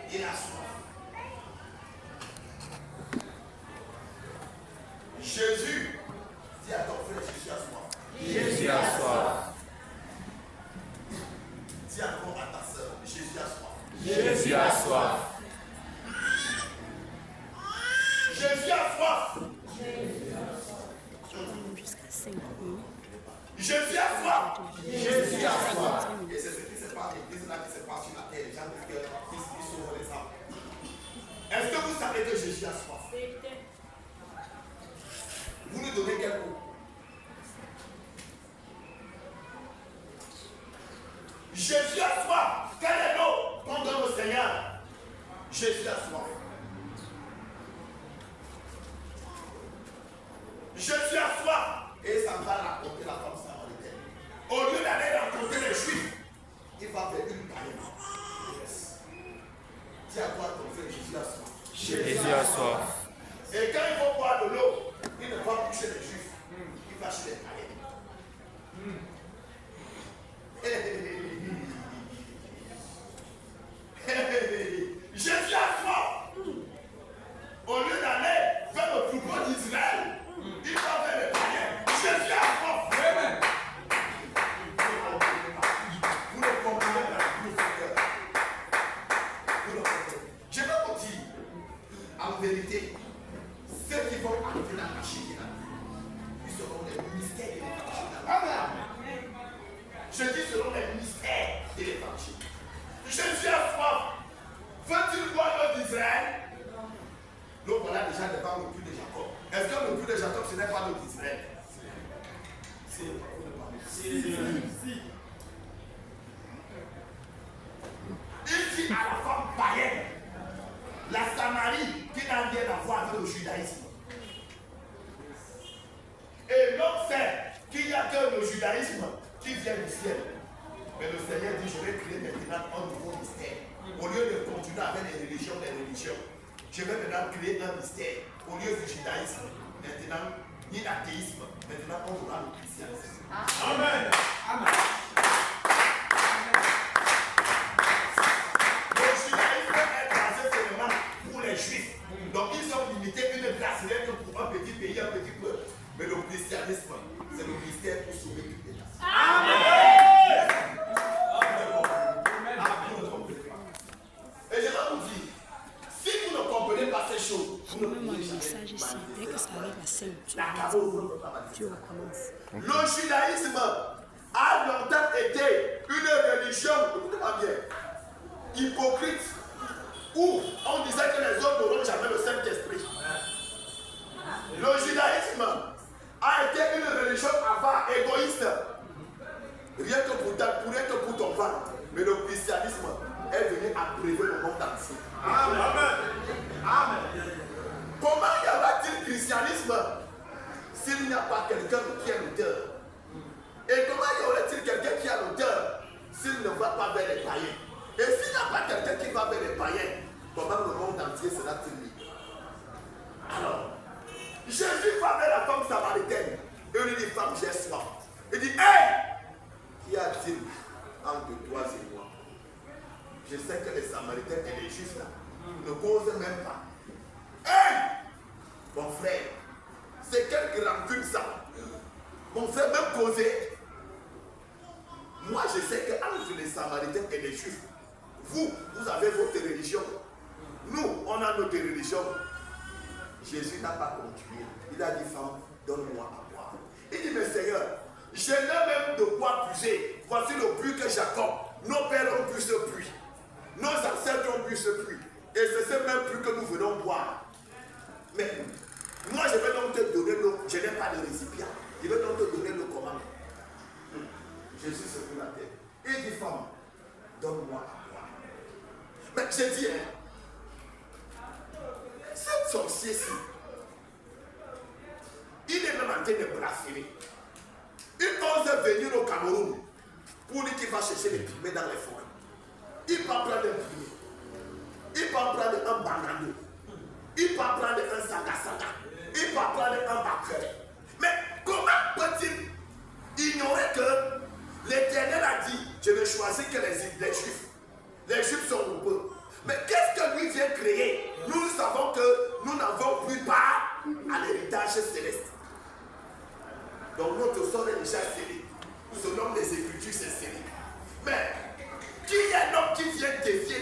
Il a soif. Jésus, dis à ton frère, Jésus a soif. Jésus a soif. Dis encore à ta soeur, Jésus a soif. Jésus a soif. Jésus a soif. Jusqu'à 5 minutes. Jésus a soif. Jésus a soif. Et c'est ce qui se passe, l'église là qui se passe sur la terre, les gens disent qu'ils sauvent les âmes. Est-ce que vous savez que Jésus a soif? Vous nous donnez quel mot? Jésus a soif. Quel est l'eau qu'on donne au Seigneur? Jésus a soif. Jésus a soif. Et ça va raconter la femme samaritaine. Au lieu d'aller raconter les Juifs, il va faire une païenne. Yes. Dis à quoi ton frère, Jésus a soif. Jésus a soif. Et quand il faut boire de l'eau, il ne va pas toucher les Juifs. Il va chez les païens. Jésus a soif. Au lieu d'aller vers le troupeau d'Israël, il va vers les païens. Jésus a soif. Vous ne comprenez pas. Vous ne comprenez pas. Je vais vous dire, en vérité, ceux qui vont entrer dans la machine, ils seront les mystères de l'évangile. Je dis selon les mystères de l'évangile. Jésus a soif. Veux-tu voir l'eau d'Israël? L'eau voilà déjà devant le puits de Jacob. Est-ce que le puits de Jacob ce n'est pas l'eau d'Israël? Si. Il dit à la femme païenne, la Samarie qui n'a rien à voir avec le judaïsme. Et l'homme sait qu'il n'y a que le judaïsme qui vient du ciel. Mais le Seigneur dit, je vais créer maintenant un nouveau mystère. Au lieu de continuer avec les religions, je vais maintenant créer un mystère. Au lieu du judaïsme, maintenant, ni l'athéisme, maintenant on aura le christianisme. Amen. Amen. Le judaïsme est basé seulement pour les juifs. Donc ils ont limité une grâce pour un petit pays, un petit peuple. Mais le christianisme, c'est le mystère pour sauver toutes les nations. Amen. Et je vais vous dire, si vous ne comprenez pas ces choses, vous ne pouvez jamais message ici. Dès que ça arrive à 5, tu recommences. Le judaïsme a longtemps été une religion, écoutez-moi bien, hypocrite, où on disait que les hommes n'auront jamais le Saint-Esprit. Le judaïsme a été une religion avare, égoïste. Rien que pour ton plan. Mais le christianisme est venu abreuver le monde entier. Amen. Amen. Comment y aura-t-il christianisme s'il n'y a pas quelqu'un qui est l'auteur? Et comment y aurait-il quelqu'un qui a l'auteur s'il ne va pas vers les païens? Et s'il n'y a pas quelqu'un qui va vers les païens, comment le monde entier sera-t-il libre? Alors, Jésus va vers la femme samaritaine et lui dit, femme, j'ai soif. Il dit, hé! Qu'y a-t-il entre toi et moi? Je sais que les Samaritains et les Juifs là ne causent même pas. Hé! Mon frère, c'est quelle rancune ça? Mon frère, même causer. Moi, je sais qu'entre les Samaritains et les Juifs, vous avez votre religion. Nous, on a notre religion. Jésus n'a pas continué. Il a dit, femme, donne-moi à boire. Il dit, mais Seigneur, je n'ai même de quoi puiser. Voici le puits que Jacob, nos pères ont bu ce puits. Nos ancêtres ont bu ce puits. Et c'est ce même puits que nous venons boire. Mais moi, je vais donc te donner l'eau. Je n'ai pas de récipient. Je vais donc te donner l'eau comment? Jésus se prit la tête. Il dit, femme, donne-moi à boire. Mais j'ai dit, cette sorcière-ci, il est même en train de blasphémer. Il ose venir au Cameroun pour dire qu'il va chercher les pygmées dans les forêts. Il peut prendre un pygmée. Il peut prendre un bandando. Il peut prendre un sanga-sanga. Il peut prendre un bakere. Mais comment peut-il ignorer que l'Éternel a dit, je vais choisir que les Juifs. Les Juifs sont nombreux. Mais qu'est-ce que savons que nous n'avons plus part à l'héritage céleste. Donc notre sort est déjà scellé. Nous sommes les Écritures, c'est scellé. Mais qui est l'homme qui vient défier